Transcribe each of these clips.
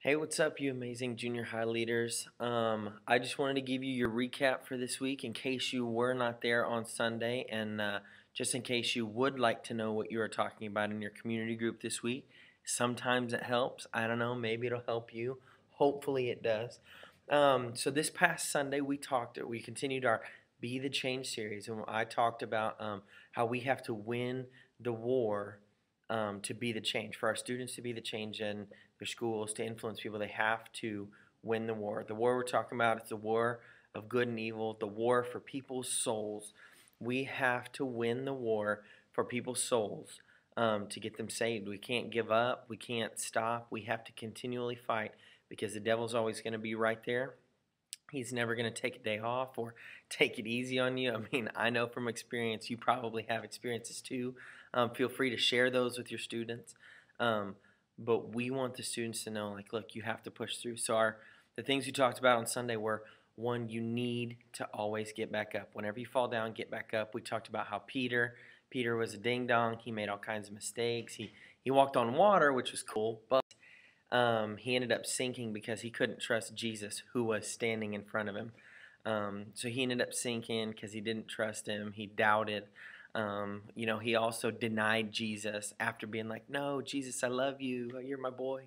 Hey, what's up, you amazing junior high leaders? I just wanted to give you your recap for this week in case you were not there on Sunday, and just in case you would like to know what you are talking about in your community group this week. Sometimes it helps. I don't know. Maybe it'll help you. Hopefully, it does. So this past Sunday, we continued our Be the Change series, and I talked about how we have to win the war to be the change. For our students to be the change in their schools, to influence people, they have to win the war. The war we're talking about is the war of good and evil, the war for people's souls. We have to win the war for people's souls to get them saved. We can't give up. We can't stop. We have to continually fight because the devil's always going to be right there. He's never going to take a day off or take it easy on you. I mean, I know from experience, you probably have experiences too. Feel free to share those with your students. But we want the students to know, like, look, you have to push through. So the things we talked about on Sunday were, one, you need to always get back up. Whenever you fall down, get back up. We talked about how Peter was a ding-dong. He made all kinds of mistakes. He walked on water, which was cool, but he ended up sinking because he couldn't trust Jesus, who was standing in front of him. So he ended up sinking because he didn't trust him. He doubted. He also denied Jesus after being like, no, Jesus, I love you. You're my boy.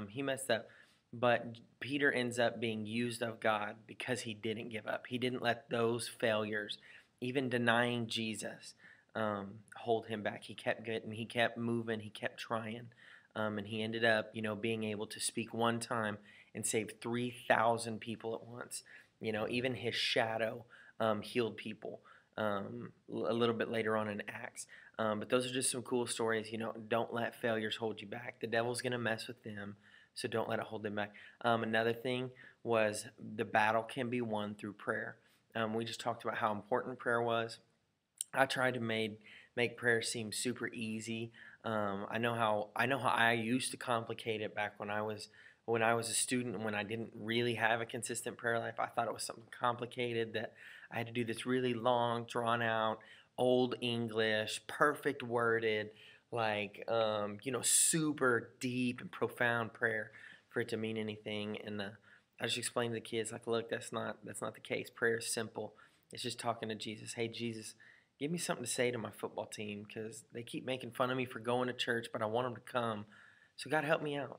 He messed up. But Peter ends up being used of God because he didn't give up. He didn't let those failures, even denying Jesus, hold him back. He kept getting, he kept moving, he kept trying. And he ended up, being able to speak one time and save 3,000 people at once. Even his shadow healed people a little bit later on in Acts. But those are just some cool stories. Don't let failures hold you back. The devil's going to mess with them, so don't let it hold them back. Another thing was the battle can be won through prayer. We just talked about how important prayer was. I tried to make prayer seem super easy. I know how I used to complicate it back when I was a student and when I didn't really have a consistent prayer life. I thought it was something complicated, that I had to do this really long, drawn out, old English, perfect worded, super deep and profound prayer for it to mean anything. And I just explained to the kids, like, look, that's not the case. Prayer is simple. It's just talking to Jesus. Hey, Jesus, give me something to say to my football team because they keep making fun of me for going to church, but I want them to come. So God, help me out.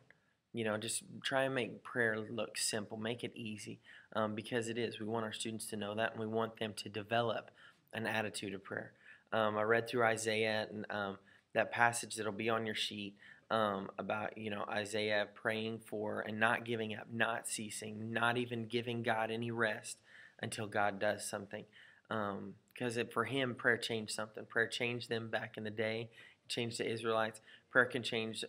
Just try and make prayer look simple. Make it easy because it is. We want our students to know that, and we want them to develop an attitude of prayer. I read through Isaiah and that passage that'll be on your sheet about, Isaiah praying for and not giving up, not ceasing, not even giving God any rest until God does something. Because for him, prayer changed something. Prayer changed them back in the day. It changed the Israelites. Prayer can change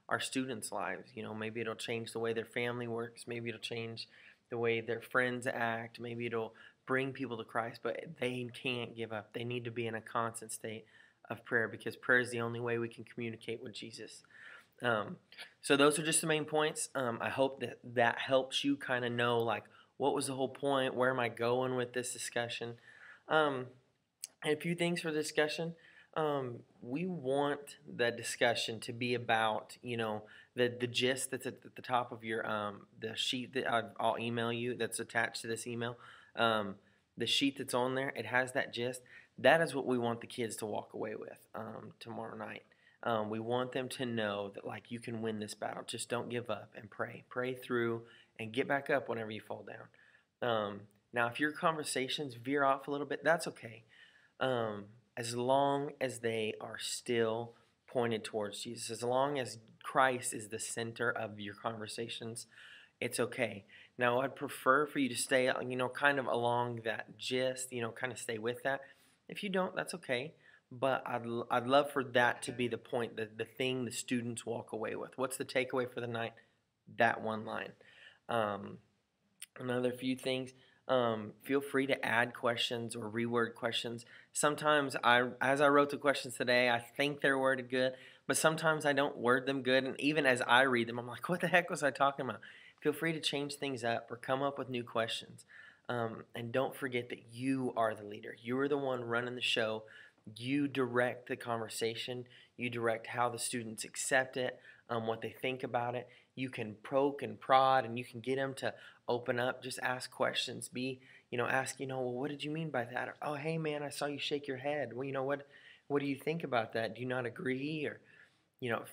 our students' lives. Maybe it'll change the way their family works. Maybe it'll change the way their friends act. Maybe it'll bring people to Christ. But they can't give up. They need to be in a constant state of prayer because prayer is the only way we can communicate with Jesus. So those are just the main points. I hope that helps you kind of know, like, what was the whole point? Where am I going with this discussion? And a few things for the discussion. We want the discussion to be about, the gist that's at the top of your the sheet that I'll email you that's attached to this email. The sheet that's on there, it has that gist. That is what we want the kids to walk away with tomorrow night. We want them to know that, like, you can win this battle. Just don't give up and pray. Pray through and get back up whenever you fall down. Now, if your conversations veer off a little bit, that's okay. As long as they are still pointed towards Jesus, as long as Christ is the center of your conversations, it's okay. Now, I'd prefer for you to stay, kind of along that gist, kind of stay with that. If you don't, that's okay. But I'd love for that to be the point, the thing the students walk away with. What's the takeaway for the night? That one line. Another few things. Feel free to add questions or reword questions. Sometimes as I wrote the questions today, I think they're worded good, but sometimes I don't word them good. And even as I read them, I'm like, what the heck was I talking about? Feel free to change things up or come up with new questions. And don't forget that you are the leader. You are the one running the show. You direct the conversation. You direct how the students accept it. what they think about it. You can poke and prod, and you can get them to open up. Just ask questions. Ask, well, what did you mean by that? Or, oh, hey, man, I saw you shake your head. Well, what do you think about that? Do you not agree? Or,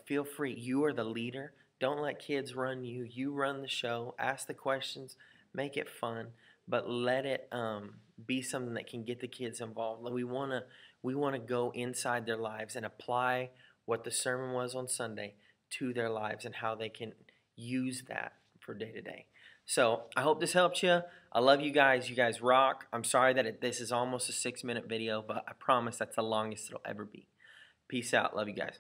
feel free. You are the leader. Don't let kids run you. You run the show. Ask the questions. Make it fun, but let it be something that can get the kids involved. We wanna go inside their lives and apply what the sermon was on Sunday to their lives and how they can use that for day to day. So I hope this helped you. I love you guys. You guys rock. I'm sorry that this is almost a 6-minute video, but I promise that's the longest it'll ever be. Peace out. Love you guys.